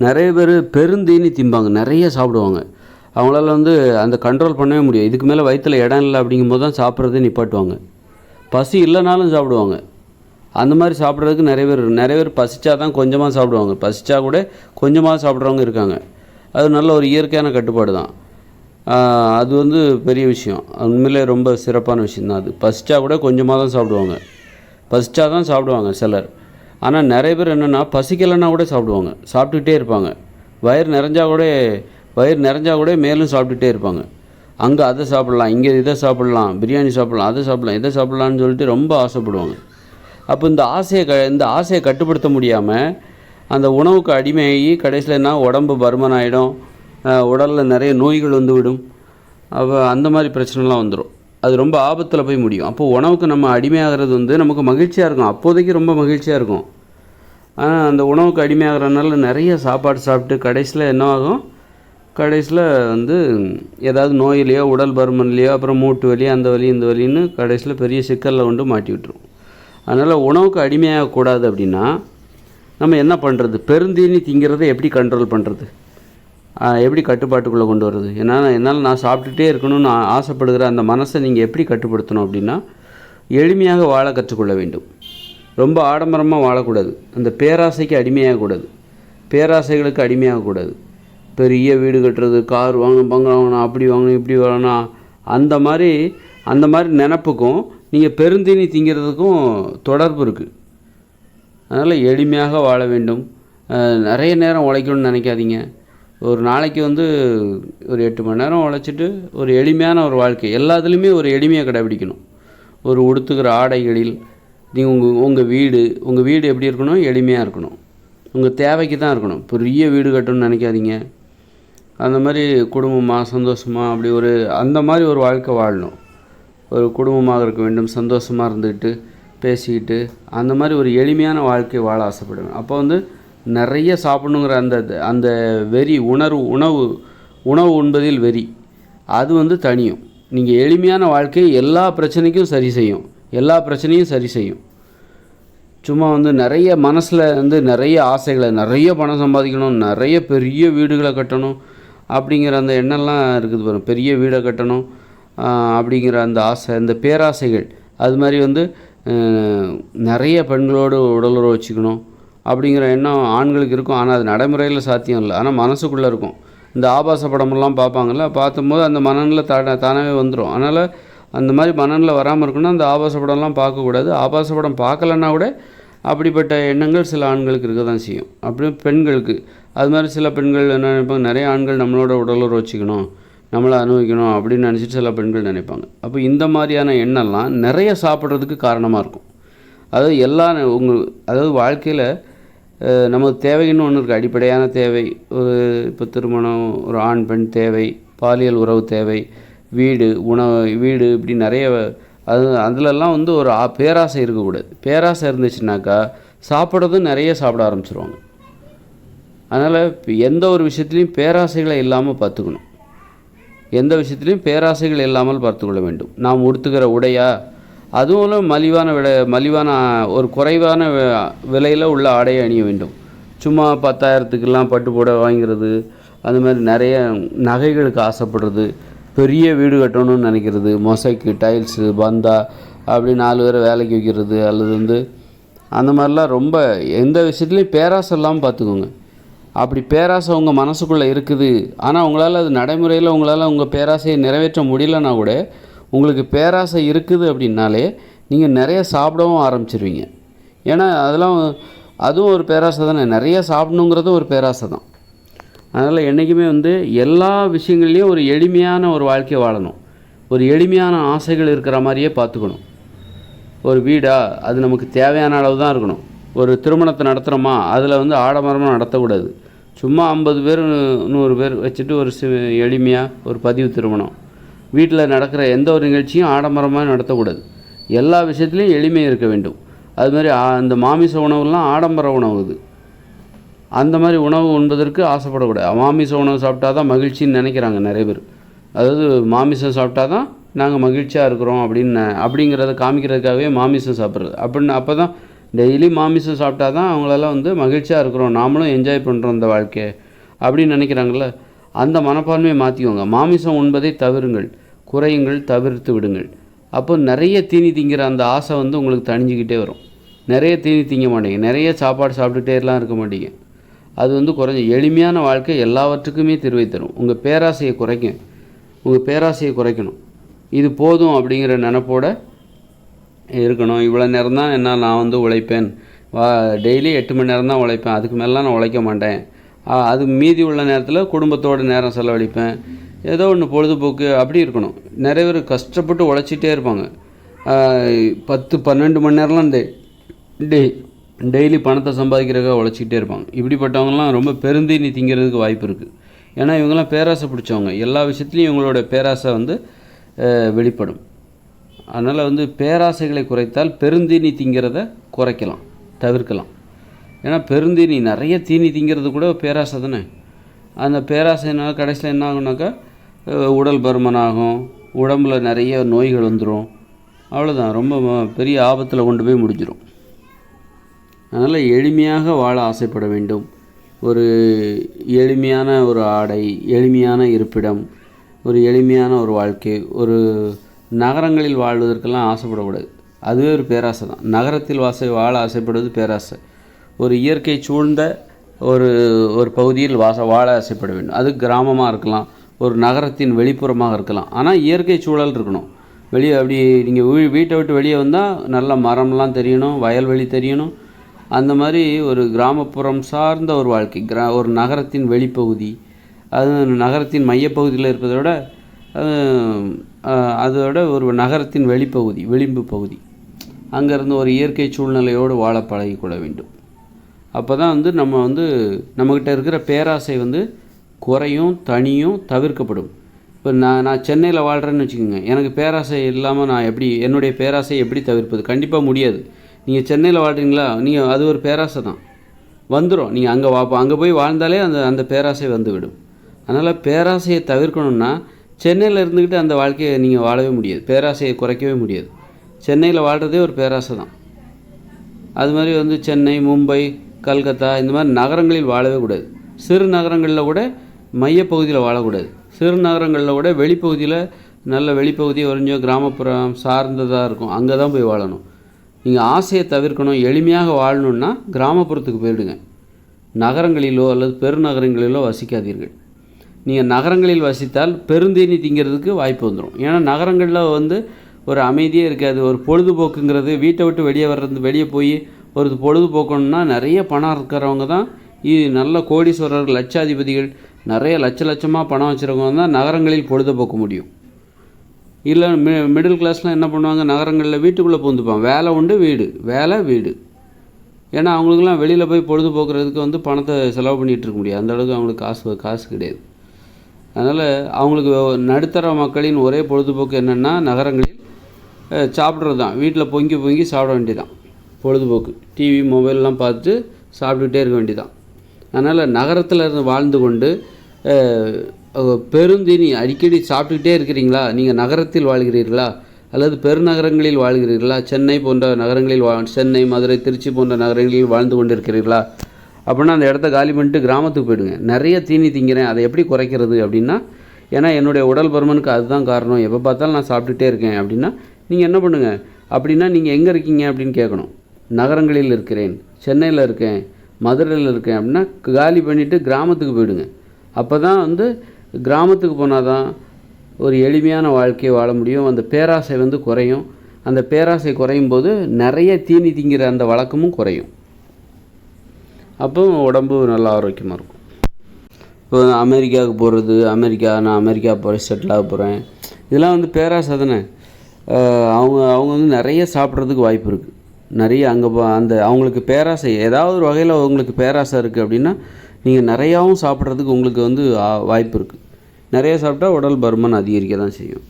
நிறைய பேர் பெருந்தீனி திம்பாங்க, நிறைய சாப்பிடுவாங்க. அவங்களால அந்த கண்ட்ரோல் பண்ணவே முடியும். இதுக்கு மேலே வயிற்றில் இடம் இல்லை அப்படிங்கும்போது தான் சாப்பிட்றதே நிப்பாட்டுவாங்க. பசி இல்லைனாலும் சாப்பிடுவாங்க. அந்த மாதிரி சாப்பிட்றதுக்கு நிறைய பேர் பசிச்சா தான் கொஞ்சமாக சாப்பிடுவாங்க. பசிச்சா கூட கொஞ்சமாக சாப்பிட்றவங்க இருக்காங்க. அது நல்ல ஒரு இயற்கையான கட்டுப்பாடு தான். அது பெரிய விஷயம். உண்மையிலே ரொம்ப சிறப்பான விஷயந்தான் அது. பசிச்சா கூட கொஞ்சமாக தான் சாப்பிடுவாங்க. பசிச்சா தான் சாப்பிடுவாங்க சிலர். ஆனால் நிறைய பேர் என்னென்னா பசிக்கலைன்னா கூட சாப்பிடுவாங்க, சாப்பிட்டுக்கிட்டே இருப்பாங்க. வயிறு நிறைஞ்சா கூட மேலும் சாப்பிட்டுட்டே இருப்பாங்க. அங்கே அதை சாப்பிட்லாம், இங்கே இதை சாப்பிட்லாம், பிரியாணி சாப்பிட்லாம், அதை சாப்பிட்லாம், இதை சாப்பிட்லான்னு சொல்லிட்டு ரொம்ப ஆசைப்படுவாங்க. அப்போ இந்த ஆசையை கட்டுப்படுத்த முடியாமல் அந்த உணவுக்கு அடிமையாகி கடைசியில் என்ன உடம்பு பருமன் ஆகிடும், உடலில் நிறைய நோய்கள் விடும். அப்போ அந்த மாதிரி பிரச்சனைலாம் வந்துடும். அது ரொம்ப ஆபத்தில் போய் முடியும். அப்போது உணவுக்கு நம்ம அடிமையாகிறது நமக்கு மகிழ்ச்சியாக இருக்கும், அப்போதைக்கு ரொம்ப மகிழ்ச்சியாக இருக்கும். ஆனால் அந்த உணவுக்கு அடிமையாகிறதுனால நிறைய சாப்பாடு சாப்பிட்டு கடைசியில் என்னவாகும், கடைசியில் ஏதாவது நோயிலையோ உடல் பருமன்லையோ அப்புறம் மூட்டு வலி அந்த வலி இந்த வலின்னு கடைசியில் பெரிய சிக்கலில் மாட்டி விட்டுரும். அதனால் உணவுக்கு அடிமையாகக்கூடாது அப்படின்னா நம்ம என்ன பண்ணுறது? பெருந்தீனி திங்கிறதை எப்படி கண்ட்ரோல் பண்ணுறது, எப்படி கட்டுப்பாட்டுக்குள்ளே கொண்டு வர்றது? என்னால் நான் சாப்பிட்டுட்டே இருக்கணும்னு ஆசைப்படுகிற அந்த மனசை நீங்கள் எப்படி கட்டுப்படுத்தணும் அப்படின்னா, எளிமையாக வாழ கற்றுக்கொள்ள வேண்டும். ரொம்ப ஆடம்பரமாக வாழக்கூடாது. அந்த பேராசைக்கு அடிமையாகக்கூடாது, பேராசைகளுக்கு அடிமையாகக்கூடாது. பெரிய வீடு கட்டுறது, கார் வாங்கணும், பங்களா வாங்கணும், அப்படி வாங்கணும், இப்படி வாங்கணும், அந்த மாதிரி நினப்புக்கும் நீங்கள் பெருந்தீனி திங்கிறதுக்கும் தொடர்பு இருக்குது. அதனால் எளிமையாக வாழ வேண்டும். நிறைய நேரம் உழைக்கணும்னு நினைக்காதீங்க. ஒரு நாளைக்கு ஒரு 8 மணி நேரம் உழைச்சிட்டு ஒரு எளிமையான ஒரு வாழ்க்கை, எல்லாத்துலேயுமே ஒரு எளிமையை கடைபிடிக்கணும். ஒரு உடுத்துக்கிற ஆடைகளில் நீங்கள் உங்கள் வீடு எப்படி இருக்கணும்? எளிமையாக இருக்கணும். உங்கள் தேவைக்கு தான் இருக்கணும். பெரிய வீடு கட்டணும்னு நினைக்காதீங்க. அந்த மாதிரி குடும்பமாக சந்தோஷமாக அப்படி அந்த மாதிரி ஒரு வாழ்க்கை வாழணும். ஒரு குடும்பமாக இருக்க வேண்டும், சந்தோஷமாக இருந்துக்கிட்டு பேசிக்கிட்டு அந்த மாதிரி ஒரு எளிமையான வாழ்க்கை வாழ ஆசைப்படுவேன். அப்போ நிறைய சாப்பிடணுங்கிற அந்த வெறி உணவு உண்பதில் வெறி அது தனியும். நீங்கள் எளிமையான வாழ்க்கை எல்லா பிரச்சனையும் சரி செய்யும். சும்மா நிறைய மனசில் நிறைய ஆசைகளை, நிறைய பணம் சம்பாதிக்கணும், நிறைய பெரிய வீடுகளை கட்டணும் அப்படிங்கிற அந்த எண்ணம்லாம் இருக்குது பாருங்கள். பெரிய வீடை கட்டணும் அப்படிங்கிற அந்த ஆசை, இந்த பேராசைகள், அது மாதிரி நிறைய பெண்களோடு உடலுறவு வச்சுக்கணும் அப்படிங்கிற எண்ணம் ஆண்களுக்கு இருக்கும். ஆனால் அது நடைமுறையில் சாத்தியம் இல்லை. ஆனால் மனசுக்குள்ளே இருக்கும். இந்த ஆபாச படமெல்லாம் பார்ப்பாங்கள்ல, பார்க்கும்போது அந்த மனநிலை தானாகவே வந்துடும். அதனால் அந்த மாதிரி மனநிலை வராமல் இருக்குன்னா அந்த ஆபாச படம்லாம் பார்க்கக்கூடாது. ஆபாச படம் பார்க்கலன்னா கூட அப்படிப்பட்ட எண்ணங்கள் சில ஆண்களுக்கு இருக்க தான் செய்யும். அப்படி பெண்களுக்கு அது மாதிரி சில பெண்கள் என்ன நினைப்பாங்க, நிறைய ஆண்கள் நம்மளோட உடலுறவு வச்சுக்கணும், நம்மளை அனுபவிக்கணும் அப்படின்னு நினச்சிட்டு சில பெண்கள் நினைப்பாங்க. அப்போ இந்த மாதிரியான எண்ணம்லாம் நிறைய சாப்பிட்றதுக்கு காரணமாக இருக்கும். அதாவது வாழ்க்கையில் நமக்கு தேவைன்னு ஒன்று இருக்குது. அடிப்படையான தேவை, இப்போ திருமணம், ஒரு ஆண் பெண் தேவை, பாலியல் உறவு தேவை, வீடு இப்படி நிறைய அதிலெல்லாம் ஒரு பேராசை இருக்கக்கூடாது. பேராசை இருந்துச்சுனாக்கா சாப்பிட்றதும் நிறைய சாப்பிட ஆரம்பிச்சிருவாங்க. அதனால் எந்த ஒரு விஷயத்துலையும் பேராசைகளை இல்லாமல் பார்த்துக்கணும். எந்த விஷயத்துலையும் பேராசைகள் இல்லாமல் பார்த்துக்கொள்ள வேண்டும். நாம் உடுத்துக்கிற உடையா, அதுவும் மலிவான ஒரு குறைவான விலையில் உள்ள ஆடையை அணிய வேண்டும். சும்மா 10,000த்துக்கெல்லாம் பட்டு புடவை வாங்கிறது, அந்த மாதிரி நிறைய நகைகளுக்கு ஆசைப்படுறது, பெரிய வீடு கட்டணும்னு நினைக்கிறது, மொசைக்கு, டைல்ஸு, பந்தா அப்படி 4 பேரை வேலைக்கு வைக்கிறது, அல்லது அந்த மாதிரிலாம் ரொம்ப எந்த விஷயத்துலையும் பேராசை இல்லாமல் பார்த்துக்கோங்க. அப்படி பேராசை உங்கள் மனசுக்குள்ளே இருக்குது, ஆனால் உங்களால் அது நடைமுறையில் உங்கள் பேராசையை நிறைவேற்ற முடியலன்னா கூட உங்களுக்கு பேராசை இருக்குது அப்படின்னாலே நீங்கள் நிறைய சாப்பிடவும் ஆரம்பிச்சிருவீங்க. ஏன்னா அதுவும் ஒரு பேராசை தானே, நிறைய சாப்பிடணுங்கிறதும் ஒரு பேராசை தான். அதனால் என்றைக்குமே எல்லா விஷயங்கள்லேயும் ஒரு எளிமையான ஒரு வாழ்க்கையை வாழணும். ஒரு எளிமையான ஆசைகள் இருக்கிற மாதிரியே பார்த்துக்கணும். ஒரு வீடா, அது நமக்கு தேவையான அளவு தான் இருக்கணும். ஒரு திருமணத்தை நடத்துகிறோமா, அதில் ஆடம்பரமாக நடத்தக்கூடாது. சும்மா 50 பேர் 100 பேர் வச்சுட்டு ஒரு எளிமையாக ஒரு பதிவு திருமணம். வீட்டில் நடக்கிற எந்த ஒரு நிகழ்ச்சியும் ஆடம்பரமாக நடத்தக்கூடாது. எல்லா விஷயத்துலையும் எளிமை இருக்க வேண்டும். அது மாதிரி அந்த மாமிச உணவுலாம் ஆடம்பர உணவு. இது அந்த மாதிரி உணவு உண்பதற்கு ஆசைப்படக்கூடாது. மாமிச உணவு சாப்பிட்டா தான் மகிழ்ச்சின்னு நினைக்கிறாங்க நிறைய பேர். அதாவது மாமிசம் சாப்பிட்டா தான் நாங்கள் மகிழ்ச்சியாக இருக்கிறோம் அப்படிங்கிறத காமிக்கிறதுக்காகவே மாமிசம் சாப்பிட்றது. அப்போ தான் டெய்லி மாமிசம் சாப்பிட்டா தான் அவங்களெல்லாம் வந்து மகிழ்ச்சியாக இருக்கிறோம், நாமளும் என்ஜாய் பண்ணுறோம் இந்த வாழ்க்கையை அப்படின்னு நினைக்கிறாங்கள. அந்த மனப்பான்மையை மாற்றிக்கோங்க. மாமிசம் உண்பதை தவிருங்கள், குறையுங்கள், தவிர்த்து விடுங்கள். அப்போ நிறைய தீனி திங்கிற அந்த ஆசை வந்து உங்களுக்கு தணிஞ்சிக்கிட்டே வரும். நிறைய தீனி திங்க மாட்டீங்க, நிறைய சாப்பாடு சாப்பிட்டுட்டேலாம் இருக்க மாட்டீங்க. அது வந்து குறைஞ்ச எளிமையான வாழ்க்கை எல்லாவற்றுக்குமே தீர்வை தரும். உங்கள் பேராசையை குறைக்கணும். இது போதும் அப்படிங்கிற நினப்போடு இருக்கணும். இவ்வளோ நேரம் தான் என்ன நான் வந்து உழைப்பேன், டெய்லி 8 மணி நேரம் தான் உழைப்பேன், அதுக்கு மேலாம் நான் உழைக்க மாட்டேன். அது மீதி உள்ள நேரத்தில் குடும்பத்தோடு நேரம் செலவழிப்பேன், ஏதோ ஒன்று பொழுதுபோக்கு அப்படி இருக்கணும். நிறைய பேர் கஷ்டப்பட்டு உழைச்சிட்டே இருப்பாங்க, 10-12 மணி நேரம்லாம் டெய்லி பணத்தை சம்பாதிக்கிறதுக்காக உழைச்சிக்கிட்டே இருப்பாங்க. இப்படிப்பட்டவங்கலாம் ரொம்ப பெருந்தீனி திங்கிறதுக்கு வாய்ப்பு இருக்குது. ஏன்னா இவங்கெல்லாம் பேராசை பிடிச்சவங்க, எல்லா விஷயத்துலையும் இவங்களோட பேராசை வந்து வெளிப்படும். அதனால் வந்து பேராசைகளை குறைத்தால் பெருந்தீனி திங்கிறத தவிர்க்கலாம். ஏன்னா பெருந்தீனி நிறைய தீனி திங்கிறது கூட பேராசை தானே. அந்த பேராசைனால் கடைசியில் என்ன ஆகுனாக்கா உடல் பருமனாகும், உடம்புல நிறைய நோய்கள் வந்துடும், அவ்வளோதான், ரொம்ப பெரிய ஆபத்தில் கொண்டு போய் முடிஞ்சிடும். அதனால் எளிமையாக வாழ ஆசைப்பட வேண்டும். ஒரு எளிமையான ஒரு ஆடை, எளிமையான இருப்பிடம், ஒரு எளிமையான ஒரு வாழ்க்கை. ஒரு நகரங்களில் வாழ்வதற்கெல்லாம் ஆசைப்படக்கூடாது, அதுவே ஒரு பேராசை தான். நகரத்தில் வாழ ஆசைப்படுவது பேராசை. ஒரு இயற்கை சூழ்ந்த ஒரு பகுதியில் வாழ ஆசைப்பட வேண்டும். அது கிராமமாக இருக்கலாம், ஒரு நகரத்தின் வெளிப்புறமாக இருக்கலாம், ஆனால் இயற்கை சூழல் இருக்கணும். வெளியே அப்படி நீங்கள் வீட்டை விட்டு வெளியே வந்தால் நல்ல மரம்லாம் தெரியணும், வயல்வெளி தெரியணும். அந்த மாதிரி ஒரு கிராமப்புறம் சார்ந்த ஒரு வாழ்க்கை, ஒரு நகரத்தின் வெளிப்பகுதி, அது நகரத்தின் மையப்பகுதியில் இருப்பதை விட அதோட ஒரு நகரத்தின் விளிம்பு பகுதி, அங்கேருந்து ஒரு இயற்கை சூழ்நிலையோடு வாழ பழகிக்கொள்ள வேண்டும். அப்போ தான் வந்து நம்மக்கிட்ட இருக்கிற பேராசை வந்து குறையும், தனியும், தவிர்க்கப்படும். இப்போ நான் சென்னையில் வாழ்கிறேன்னு வச்சுக்கோங்க, எனக்கு பேராசை இல்லாமல் நான் என்னுடைய பேராசை எப்படி தவிர்ப்பது? கண்டிப்பாக முடியாது. நீங்கள் சென்னையில் வாழ்கிறீங்களா, நீங்கள் அது ஒரு பேராசை தான், வந்துடும். நீங்கள் அங்கே போய் வாழ்ந்தாலே அந்த பேராசை வந்துவிடும். அதனால் பேராசையை தவிர்க்கணுன்னா சென்னையில் இருந்துக்கிட்டு அந்த வாழ்க்கையை நீங்கள் வாழவே முடியாது, பேராசையை குறைக்கவே முடியாது. சென்னையில் வாழ்கிறதே ஒரு பேராசை தான். அது மாதிரி வந்து சென்னை, மும்பை, கல்கத்தா இந்த மாதிரி நகரங்களில் வாழவே கூடாது. சிறு நகரங்களில் கூட மையப்பகுதியில் வாழக்கூடாது. சிறு நகரங்களில் கூட வெளிப்பகுதியில், நல்ல வெளிப்பகுதி கொஞ்சம் கிராமப்புறம் சார்ந்ததாக இருக்கும், அங்கே தான் போய் வாழணும். நீங்கள் ஆசையை தவிர்க்கணும், எளிமையாக வாழணுன்னா கிராமப்புறத்துக்கு போயிடுங்க. நகரங்களிலோ அல்லது பெருநகரங்களிலோ வசிக்காதீர்கள். நீங்கள் நகரங்களில் வசித்தால் பெருந்தீனி திங்கிறதுக்கு வாய்ப்பு வந்துடும். ஏன்னா நகரங்களில் வந்து ஒரு அமைதியே இருக்காது. ஒரு பொழுதுபோக்குங்கிறது, வீட்டை விட்டு வெளியே போய் ஒரு பொழுதுபோக்கணுன்னா நிறைய பணம் இருக்கிறவங்க தான், நல்ல கோடீஸ்வரர்கள், லட்சாதிபதிகள், நிறைய லட்சமாக பணம் வச்சுருக்கவங்க தான் நகரங்களில் பொழுதுபோக்க முடியும். இல்லை மிடில் கிளாஸ்லாம் என்ன பண்ணுவாங்க, நகரங்களில் வீட்டுக்குள்ளே பூந்துப்பாங்க. வேலை உண்டு, வீடு. ஏன்னா அவங்களுக்குலாம் வெளியில் போய் பொழுதுபோக்குறதுக்கு வந்து பணத்தை செலவு பண்ணிகிட்டு இருக்க முடியாது, அந்தளவுக்கு அவங்களுக்கு காசு கிடையாது. அதனால் அவங்களுக்கு நடுத்தர மக்களின் ஒரே பொழுதுபோக்கு என்னென்னா நகரங்களில் சாப்பிட்றது தான். வீட்டில் பொங்கி சாப்பிட வேண்டியதான் பொழுதுபோக்கு. டிவி, மொபைல்லாம் பார்த்து சாப்பிட்டுக்கிட்டே இருக்க வேண்டியதான். அதனால் நகரத்தில் இருந்து வாழ்ந்து கொண்டு பெருந்தீனி அடிக்கடி சாப்பிட்டுக்கிட்டே இருக்கிறீங்களா? நீங்கள் நகரத்தில் வாழ்கிறீர்களா அல்லது பெருநகரங்களில் வாழ்கிறீர்களா? சென்னை போன்ற நகரங்களில் சென்னை, மதுரை, திருச்சி போன்ற நகரங்களில் வாழ்ந்து கொண்டு இருக்கிறீர்களா? அப்படின்னா அந்த இடத்த காலி பண்ணிட்டு கிராமத்துக்கு போயிடுங்க. நிறைய தீனி திங்கிறேன், அதை எப்படி குறைக்கிறது அப்படின்னா, ஏன்னா என்னுடைய உடல் பருமனுக்கு அதுதான் காரணம், எப்போ பார்த்தாலும் நான் சாப்பிட்டுட்டே இருக்கேன் அப்படின்னா நீங்கள் என்ன பண்ணுங்கள் அப்படின்னா, நீங்கள் எங்கே இருக்கீங்க அப்படின்னு கேட்கணும். நகரங்களில் இருக்கிறேன், சென்னையில் இருக்கேன், மதுரையில் இருக்கேன் அப்படின்னா காலி பண்ணிவிட்டு கிராமத்துக்கு போயிடுங்க. அப்போ தான் வந்து கிராமத்துக்கு போனால் தான் ஒரு எளிமையான வாழ்க்கையை வாழ முடியும். அந்த பேராசை வந்து குறையும். அந்த பேராசை குறையும் போது நிறைய தீனி திங்கிற அந்த வழக்கமும் குறையும். அப்போ உடம்பு நல்லா ஆரோக்கியமாக இருக்கும். இப்போ அமெரிக்காவுக்கு போகிறது, நான் அமெரிக்கா போய் செட்டில் ஆக போகிறேன், இதெல்லாம் வந்து பேராசை தானே. அவங்க வந்து நிறைய சாப்பிட்றதுக்கு வாய்ப்பு இருக்குது. நிறைய அங்கே அவங்களுக்கு பேராசை, ஏதாவது ஒரு வகையில் உங்களுக்கு பேராசை இருக்குது அப்படின்னா நீங்கள் நிறையாவும் சாப்பிட்றதுக்கு உங்களுக்கு வந்து வாய்ப்பு இருக்குது. நிறைய சாப்பிட்டா உடல் பருமன் அதிகரிக்க தான் செய்யும்.